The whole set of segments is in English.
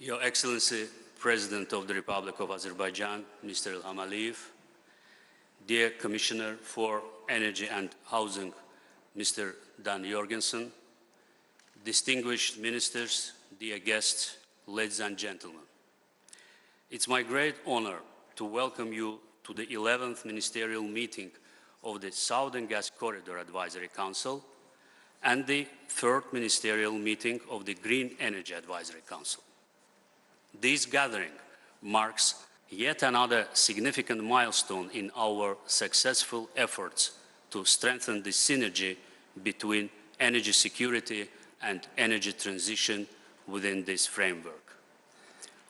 Your Excellency, President of the Republic of Azerbaijan, Mr. Ilham Aliyev, dear Commissioner for Energy and Housing, Mr. Dan Jorgensen, distinguished ministers, dear guests, ladies and gentlemen. It's my great honor to welcome you to the 11th Ministerial meeting of the Southern Gas Corridor Advisory Council and the 3rd Ministerial meeting of the Green Energy Advisory Council. This gathering marks yet another significant milestone in our successful efforts to strengthen the synergy between energy security and energy transition within this framework.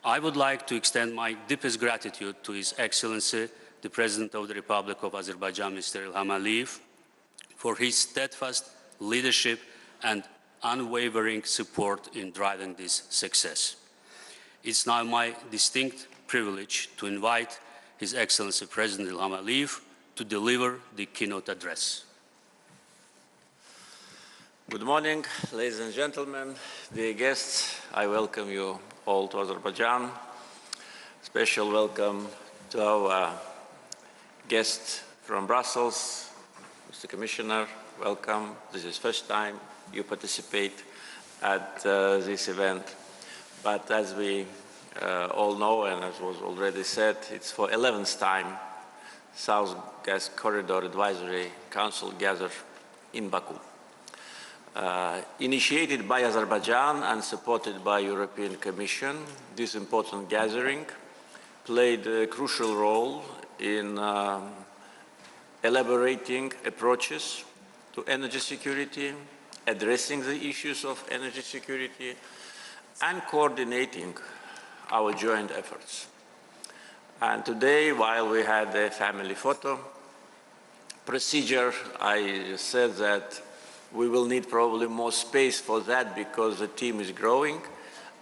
I would like to extend my deepest gratitude to His Excellency, the President of the Republic of Azerbaijan, Mr. Ilham Aliyev, for his steadfast leadership and unwavering support in driving this success. It's now my distinct privilege to invite His Excellency President Ilham Aliyev to deliver the keynote address. Good morning, ladies and gentlemen, dear guests. I welcome you all to Azerbaijan. Special welcome to our guest from Brussels, Mr. Commissioner. Welcome. This is the first time you participate at this event. But as we all know, and as was already said, it's for 11th time South Gas Corridor Advisory Council gathered in Baku. Initiated by Azerbaijan and supported by European Commission, this important gathering played a crucial role in elaborating approaches to energy security, addressing the issues of energy security, and coordinating our joint efforts. And today, while we had a family photo procedure, I said that we will need probably more space for that because the team is growing,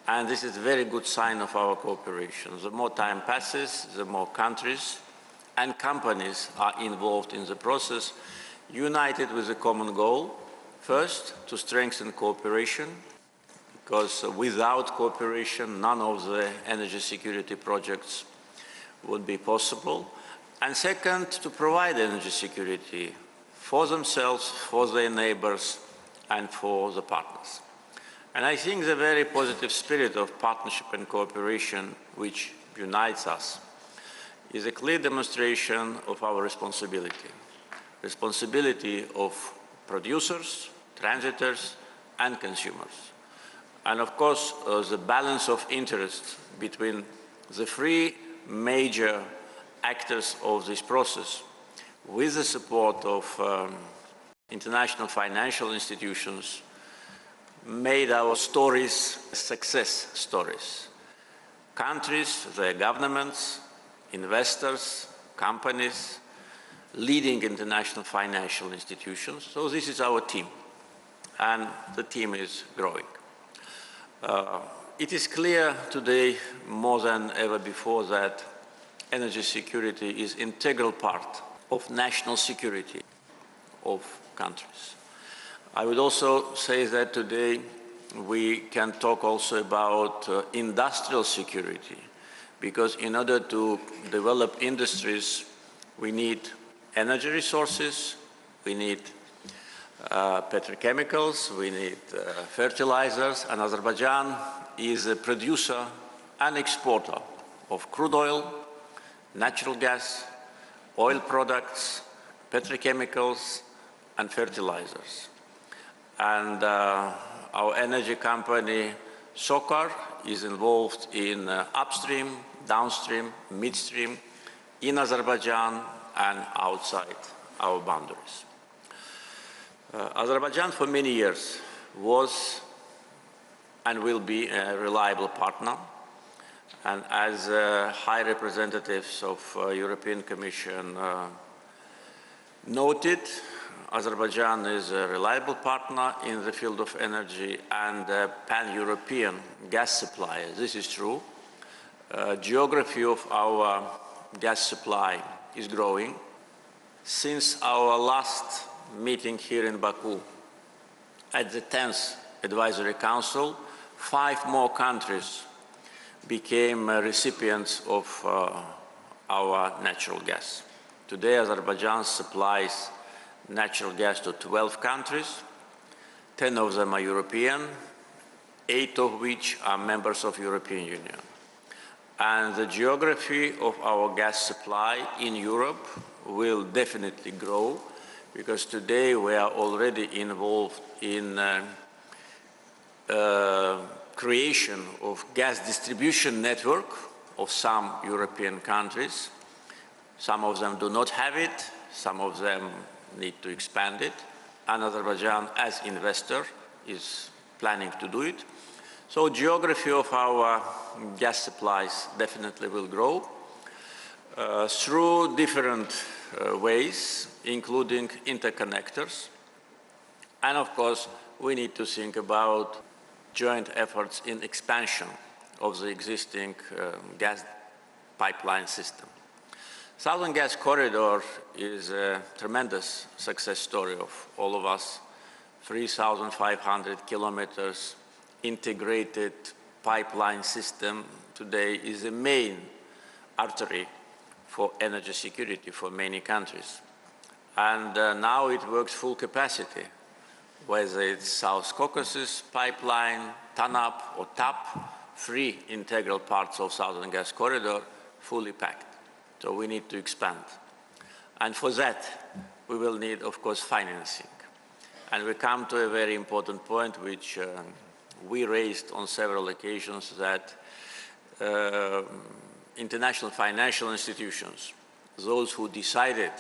and this is a very good sign of our cooperation. The more time passes, the more countries and companies are involved in the process, united with a common goal. First, to strengthen cooperation, because without cooperation, none of the energy security projects would be possible. And second, to provide energy security for themselves, for their neighbors, and for the partners. And I think the very positive spirit of partnership and cooperation which unites us is a clear demonstration of our responsibility. Responsibility of producers, transitors, and consumers. And of course, the balance of interest between the three major actors of this process, with the support of international financial institutions, made our stories success stories. Countries, their governments, investors, companies, leading international financial institutions. So this is our team, and the team is growing. It is clear today more than ever before that energy security is an integral part of national security of countries. I would also say that today we can talk also about industrial security, because in order to develop industries, we need energy resources, we need petrochemicals, we need fertilizers, and Azerbaijan is a producer and exporter of crude oil, natural gas, oil products, petrochemicals, and fertilizers. And our energy company, SOCAR, is involved in upstream, downstream, midstream, in Azerbaijan and outside our boundaries. Azerbaijan for many years was and will be a reliable partner. And as High Representatives of European Commission noted, Azerbaijan is a reliable partner in the field of energy and a pan-European gas supplier. This is true. Geography of our gas supply is growing. Since our last meeting here in Baku at the 10th Advisory Council, 5 more countries became recipients of our natural gas. Today, Azerbaijan supplies natural gas to 12 countries. 10 of them are European, 8 of which are members of the European Union. And the geography of our gas supply in Europe will definitely grow, because today we are already involved in creation of gas distribution network of some European countries. Some of them do not have it, some of them need to expand it, and Azerbaijan, as investor, is planning to do it. So geography of our gas supplies definitely will grow through different ways, including interconnectors. And of course, we need to think about joint efforts in expansion of the existing gas pipeline system. Southern Gas Corridor is a tremendous success story of all of us. 3,500 kilometers integrated pipeline system today is the main artery for energy security for many countries. And now it works full capacity, whether it's South Caucasus pipeline, TANAP or TAP, 3 integral parts of Southern Gas Corridor, fully packed. So we need to expand. And for that, we will need, of course, financing. And we come to a very important point, which we raised on several occasions, that international financial institutions, those who decided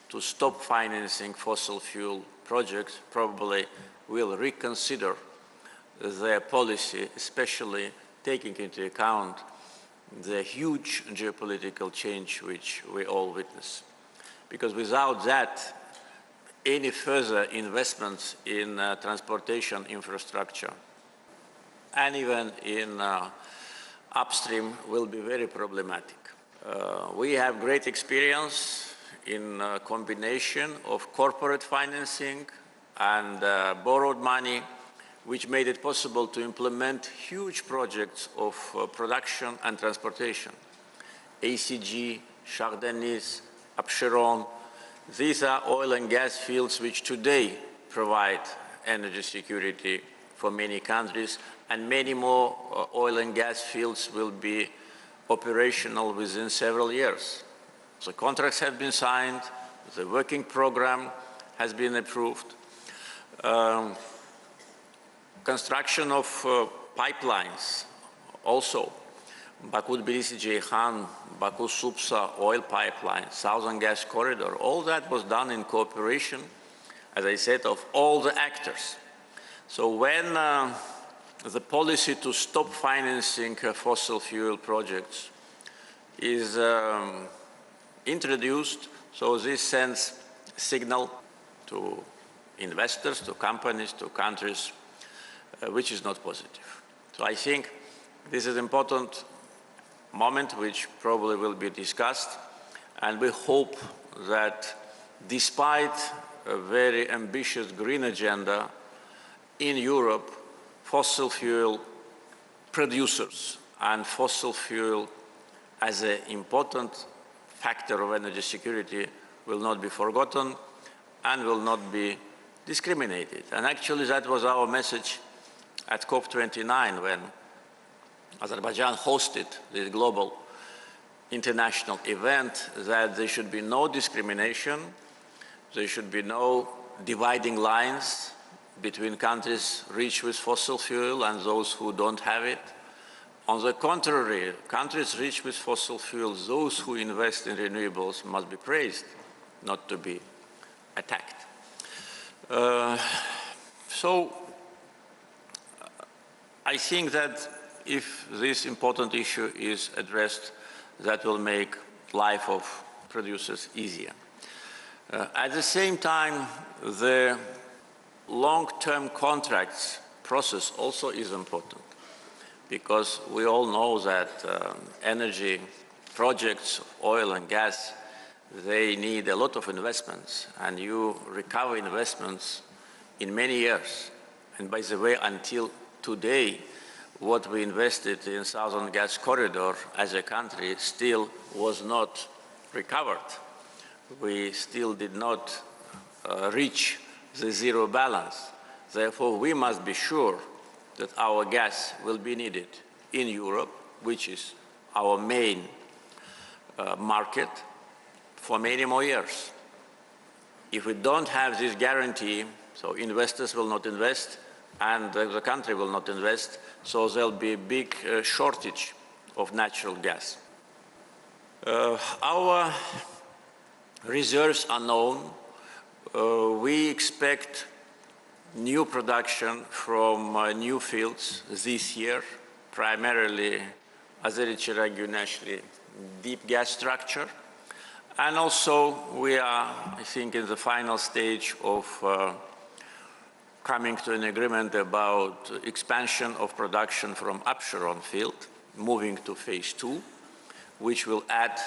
to stop financing fossil fuel projects, probably will reconsider their policy, especially taking into account the huge geopolitical change which we all witness. Because without that, any further investments in transportation infrastructure and even in upstream will be very problematic. We have great experience in combination of corporate financing and borrowed money, which made it possible to implement huge projects of production and transportation. ACG, Shah Deniz, Absheron, these are oil and gas fields which today provide energy security for many countries, and many more oil and gas fields will be operational within several years. The contracts have been signed, the working program has been approved. Construction of pipelines also. Baku-Tbilisi-Ceyhan, Baku-Supsa oil pipeline, Southern Gas Corridor, all that was done in cooperation, as I said, of all the actors. So when the policy to stop financing fossil fuel projects is introduced, so this sends a signal to investors, to companies, to countries, which is not positive. So I think this is an important moment which probably will be discussed, and we hope that despite a very ambitious green agenda in Europe, fossil fuel producers and fossil fuel as an important factor of energy security will not be forgotten and will not be discriminated. And actually that was our message at COP29 when Azerbaijan hosted this global international event, that there should be no discrimination, there should be no dividing lines between countries rich with fossil fuel and those who don't have it. On the contrary, countries rich with fossil fuels, those who invest in renewables must be praised, not to be attacked. So I think that if this important issue is addressed, that will make life of producers easier. At the same time, the long-term contracts process also is important, because we all know that energy projects, oil and gas, they need a lot of investments, and you recover investments in many years. And by the way, until today, what we invested in Southern Gas Corridor as a country still was not recovered. We still did not reach the zero balance. Therefore, we must be sure that our gas will be needed in Europe, which is our main market, for many more years. If we don't have this guarantee, so investors will not invest and the country will not invest, so there'll be a big shortage of natural gas. Our reserves are known. We expect new production from new fields this year, primarily Azeri-Chirag-Gunashli deep gas structure. And also we are, I think, in the final stage of coming to an agreement about expansion of production from Absheron field, moving to phase 2, which will add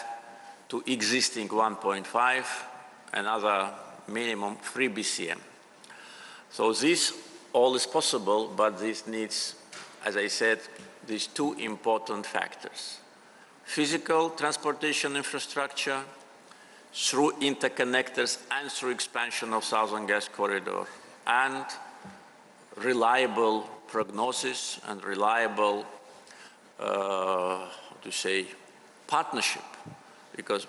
to existing 1.5, another minimum 3 BCM. So this all is possible, but this needs, as I said, these two important factors. Physical transportation infrastructure through interconnectors and through expansion of Southern Gas Corridor, and reliable prognosis and reliable, partnership, because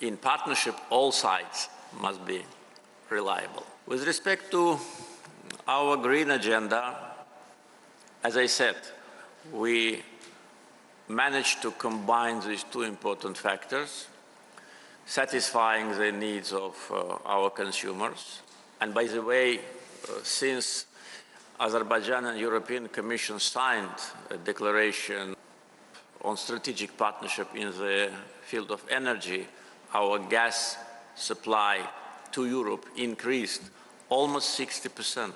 in partnership all sides must be reliable. With respect to our green agenda, as I said, we managed to combine these two important factors, satisfying the needs of our consumers. And by the way, since Azerbaijan and European Commission signed a declaration on strategic partnership in the field of energy, our gas supply to Europe increased almost 60%.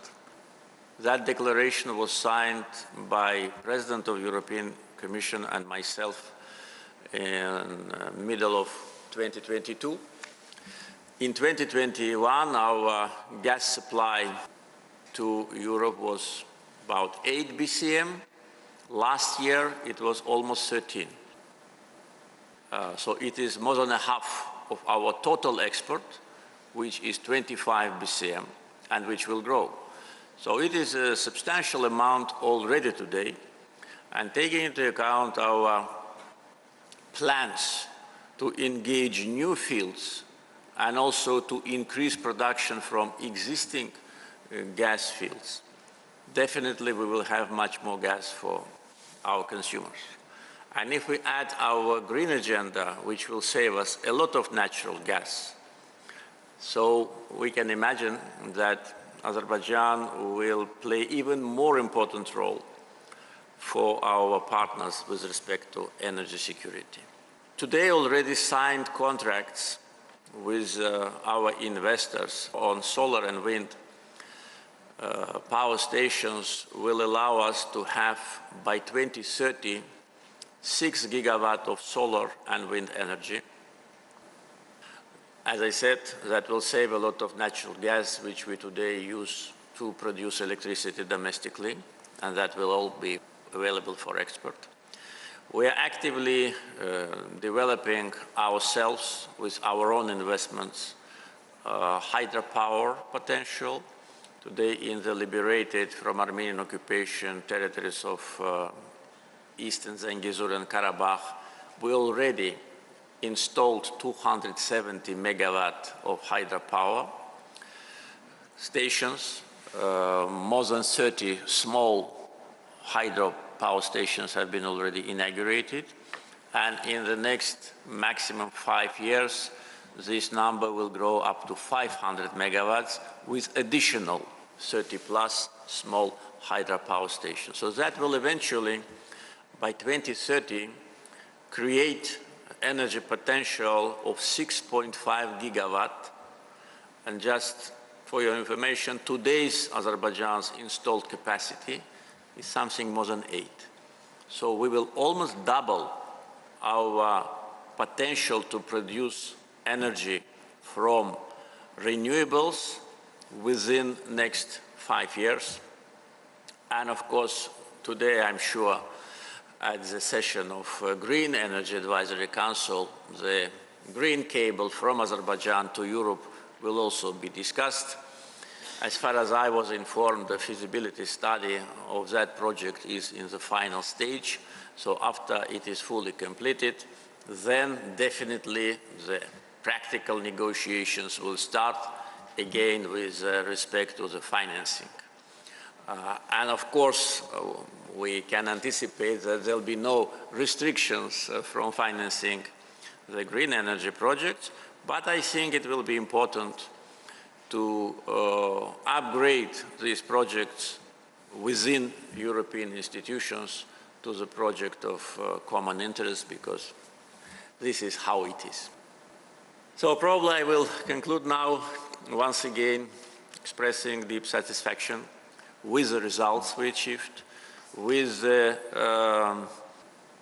That declaration was signed by President of European Commission and myself in middle of 2022. In 2021, our gas supply to Europe was about 8 BCM. Last year, it was almost 13. So it is more than a half of our total export, which is 25 BCM, and which will grow. So it is a substantial amount already today. And taking into account our plans to engage new fields and also to increase production from existing gas fields, definitely we will have much more gas for our consumers. And if we add our green agenda, which will save us a lot of natural gas, so we can imagine that Azerbaijan will play even more important role for our partners with respect to energy security. Today already signed contracts with our investors on solar and wind power stations will allow us to have by 2030 6 gigawatt of solar and wind energy. As I said, that will save a lot of natural gas, which we today use to produce electricity domestically, and that will all be available for export. We are actively developing ourselves with our own investments, hydropower potential. Today in the liberated from Armenian occupation territories of Eastern Zengezur and Karabakh, we already installed 270 megawatt of hydropower stations. More than 30 small hydropower stations have been already inaugurated. And in the next maximum 5 years, this number will grow up to 500 megawatts with additional 30+ small hydropower stations. So that will eventually, by 2030, create energy potential of 6.5 gigawatt. And just for your information, today's Azerbaijan's installed capacity is something more than 8. So we will almost double our potential to produce energy from renewables within next 5 years. And of course, today, I'm sure, at the session of Green Energy Advisory Council, the green cable from Azerbaijan to Europe will also be discussed. As far as I was informed, the feasibility study of that project is in the final stage. So after it is fully completed, then definitely the practical negotiations will start again with respect to the financing. And of course, we can anticipate that there will be no restrictions from financing the green energy projects, but I think it will be important to upgrade these projects within European institutions to the project of common interest, because this is how it is. So probably I will conclude now, once again, expressing deep satisfaction with the results we achieved, with the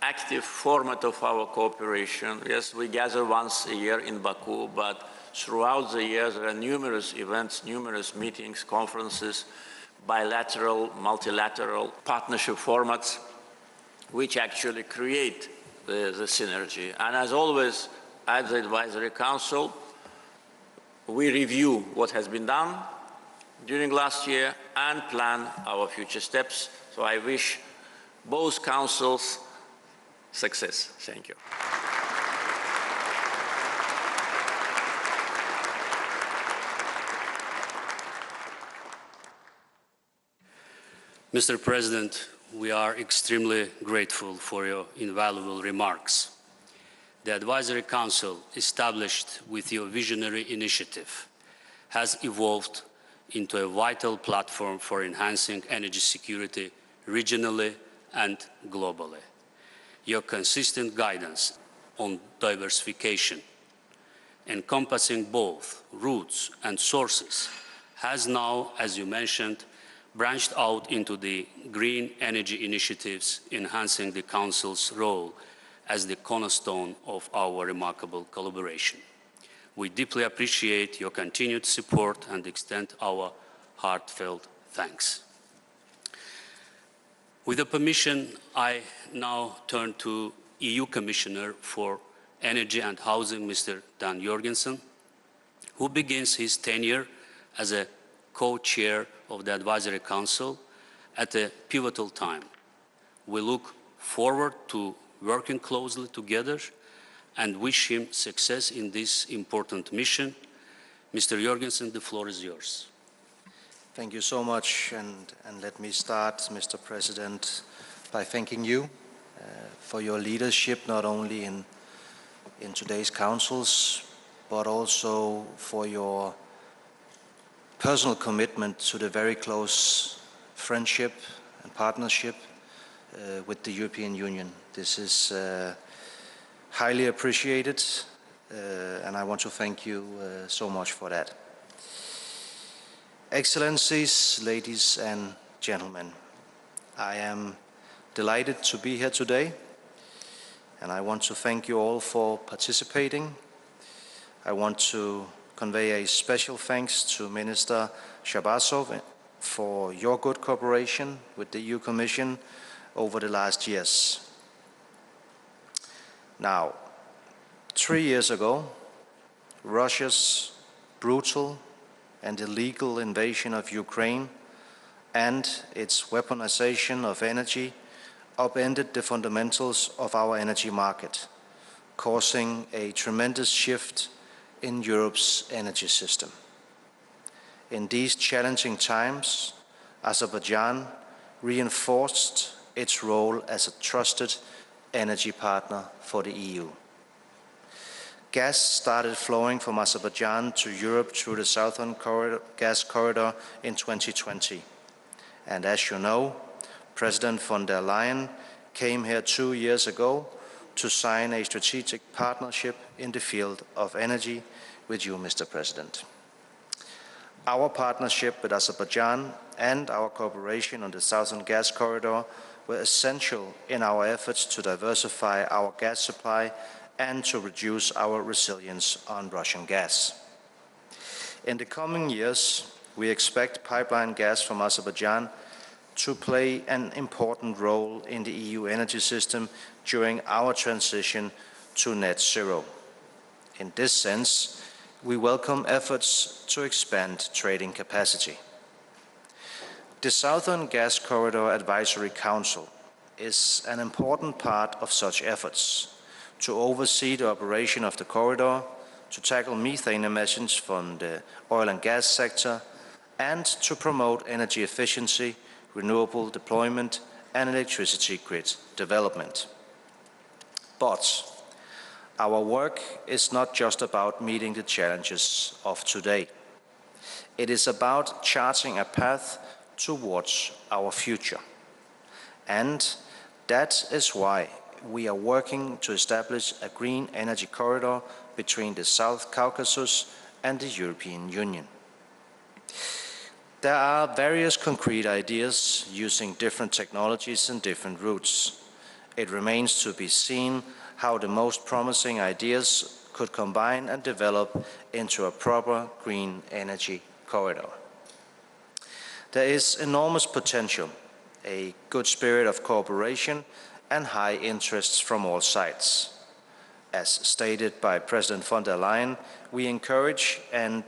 active format of our cooperation. Yes, we gather once a year in Baku, but throughout the year there are numerous events, numerous meetings, conferences, bilateral, multilateral partnership formats, which actually create the synergy. And as always, at the Advisory Council, we review what has been done during last year and plan our future steps. So I wish both councils success. Thank you. Mr. President, we are extremely grateful for your invaluable remarks. The Advisory Council, established with your visionary initiative, has evolved into a vital platform for enhancing energy security regionally and globally. Your consistent guidance on diversification, encompassing both routes and sources, has now, as you mentioned, branched out into the green energy initiatives, enhancing the Council's role as the cornerstone of our remarkable collaboration. We deeply appreciate your continued support and extend our heartfelt thanks. With your permission, I now turn to EU Commissioner for Energy and Housing, Mr. Dan Jorgensen, who begins his tenure as a co-chair of the Advisory Council at a pivotal time. We look forward to working closely together and wish him success in this important mission. Mr. Jorgensen, the floor is yours. Thank you so much, and let me start, Mr. President, by thanking you for your leadership, not only in today's councils, but also for your personal commitment to the very close friendship and partnership with the European Union. This is highly appreciated, and I want to thank you so much for that. Excellencies, ladies and gentlemen, I am delighted to be here today, and I want to thank you all for participating. I want to convey a special thanks to Minister Shabazov for your good cooperation with the EU Commission over the last years. Now, 3 years ago, Russia's brutal and illegal invasion of Ukraine and its weaponization of energy upended the fundamentals of our energy market, causing a tremendous shift in Europe's energy system. In these challenging times, Azerbaijan reinforced its role as a trusted energy partner for the EU. Gas started flowing from Azerbaijan to Europe through the Southern Gas Corridor in 2020. And as you know, President von der Leyen came here 2 years ago to sign a strategic partnership in the field of energy with you, Mr. President. Our partnership with Azerbaijan and our cooperation on the Southern Gas Corridor were essential in our efforts to diversify our gas supply and to reduce our reliance on Russian gas. In the coming years, we expect pipeline gas from Azerbaijan to play an important role in the EU energy system during our transition to net zero. In this sense, we welcome efforts to expand trading capacity. The Southern Gas Corridor Advisory Council is an important part of such efforts to oversee the operation of the corridor, to tackle methane emissions from the oil and gas sector, and to promote energy efficiency, renewable deployment, and electricity grid development. But our work is not just about meeting the challenges of today. It is about charting a path towards our future. And that is why we are working to establish a green energy corridor between the South Caucasus and the European Union. There are various concrete ideas using different technologies and different routes. It remains to be seen how the most promising ideas could combine and develop into a proper green energy corridor. There is enormous potential, a good spirit of cooperation, and high interests from all sides. As stated by President von der Leyen, we encourage an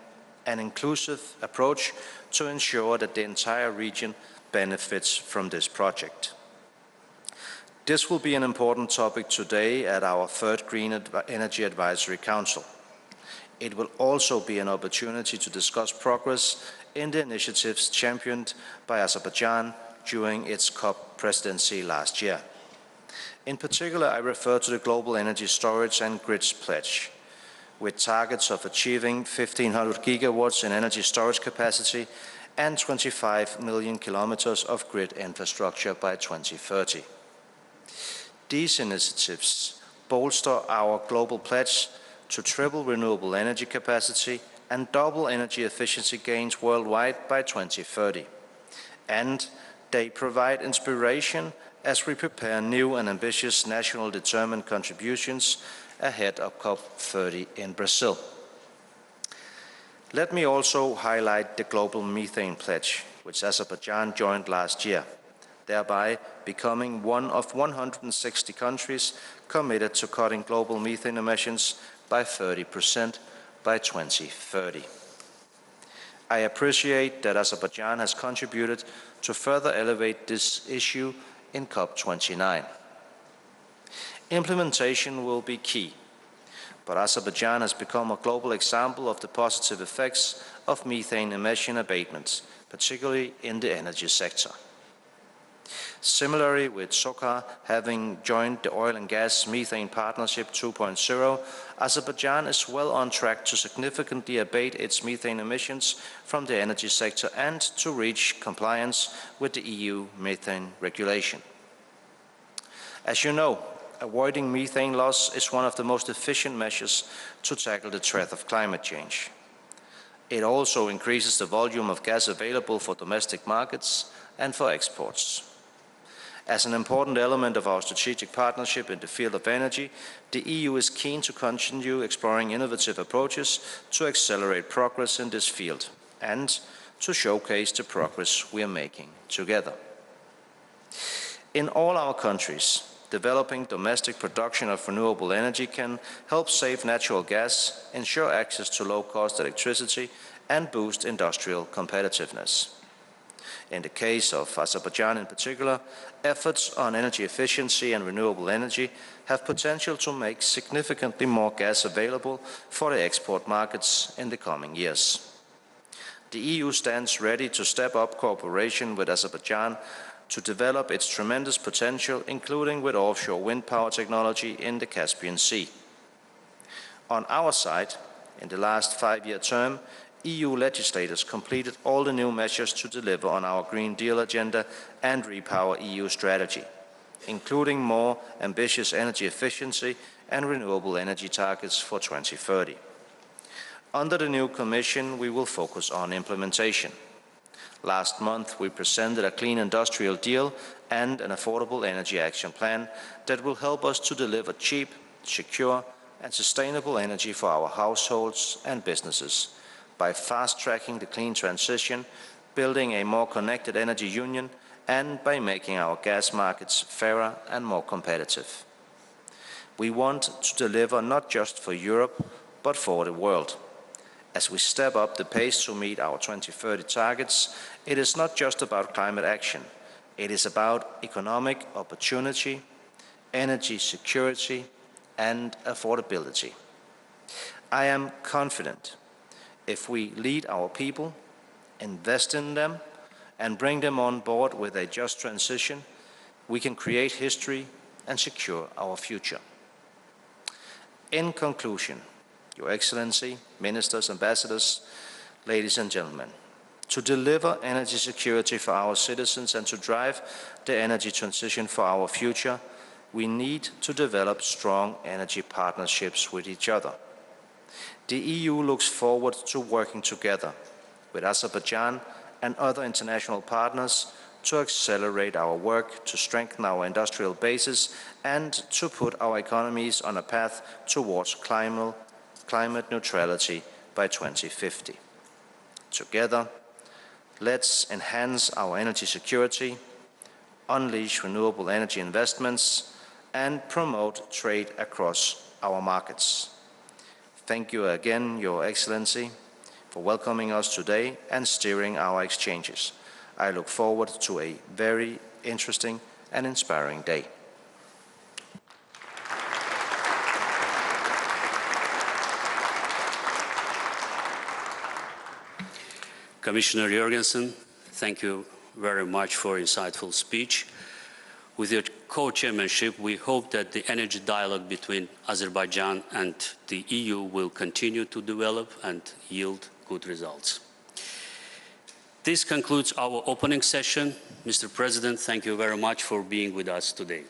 inclusive approach to ensure that the entire region benefits from this project. This will be an important topic today at our third Green Energy Advisory Council. It will also be an opportunity to discuss progress in the initiatives championed by Azerbaijan during its COP presidency last year. In particular, I refer to the Global Energy Storage and Grids Pledge, with targets of achieving 1,500 gigawatts in energy storage capacity and 25 million kilometers of grid infrastructure by 2030. These initiatives bolster our global pledge to triple renewable energy capacity and double energy efficiency gains worldwide by 2030. And they provide inspiration as we prepare new and ambitious national determined contributions ahead of COP30 in Brazil. Let me also highlight the Global Methane Pledge, which Azerbaijan joined last year, thereby becoming one of 160 countries committed to cutting global methane emissions by 30% by 2030. I appreciate that Azerbaijan has contributed to further elevate this issue in COP29. Implementation will be key, but Azerbaijan has become a global example of the positive effects of methane emission abatements, particularly in the energy sector. Similarly, with Socar having joined the Oil and Gas Methane Partnership 2.0, Azerbaijan is well on track to significantly abate its methane emissions from the energy sector and to reach compliance with the EU methane regulation. As you know, avoiding methane loss is one of the most efficient measures to tackle the threat of climate change. It also increases the volume of gas available for domestic markets and for exports. As an important element of our strategic partnership in the field of energy, the EU is keen to continue exploring innovative approaches to accelerate progress in this field and to showcase the progress we are making together. In all our countries, developing domestic production of renewable energy can help save natural gas, ensure access to low-cost electricity, and boost industrial competitiveness. In the case of Azerbaijan in particular, efforts on energy efficiency and renewable energy have potential to make significantly more gas available for the export markets in the coming years. The EU stands ready to step up cooperation with Azerbaijan to develop its tremendous potential, including with offshore wind power technology in the Caspian Sea. On our side, in the last 5-year term, EU legislators completed all the new measures to deliver on our Green Deal agenda and Repower EU strategy, including more ambitious energy efficiency and renewable energy targets for 2030. Under the new Commission, we will focus on implementation. Last month, we presented a clean industrial deal and an affordable energy action plan that will help us to deliver cheap, secure, and sustainable energy for our households and businesses by fast-tracking the clean transition, building a more connected energy union, and by making our gas markets fairer and more competitive. We want to deliver not just for Europe, but for the world. As we step up the pace to meet our 2030 targets, it is not just about climate action. It is about economic opportunity, energy security, and affordability. I am confident if we lead our people, invest in them, and bring them on board with a just transition, we can create history and secure our future. In conclusion, Your Excellency, Ministers, Ambassadors, ladies and gentlemen, to deliver energy security for our citizens and to drive the energy transition for our future, we need to develop strong energy partnerships with each other. The EU looks forward to working together with Azerbaijan and other international partners to accelerate our work to strengthen our industrial bases and to put our economies on a path towards climate neutrality by 2050. Together, let's enhance our energy security, unleash renewable energy investments, and promote trade across our markets. Thank you again, Your Excellency, for welcoming us today and steering our exchanges. I look forward to a very interesting and inspiring day. Commissioner Jorgensen, thank you very much for an insightful speech. With your co-chairmanship, we hope that the energy dialogue between Azerbaijan and the EU will continue to develop and yield good results. This concludes our opening session. Mr. President, thank you very much for being with us today.